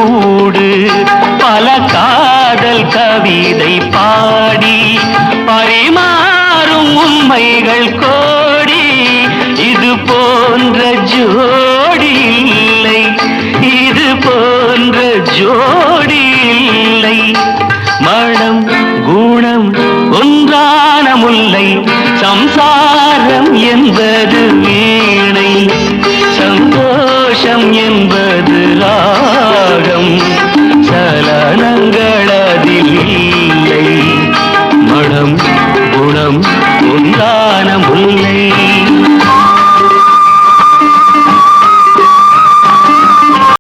கூடு பல காதல் கவிதை பாடி பரிமாறும் உண்மைகள் கோடி இது போன்ற ஜோடி இல்லை இது போன்ற ஜோடி இல்லை மனம் குணம் ஒன்றான முல்லை சம்சாரம் என்பது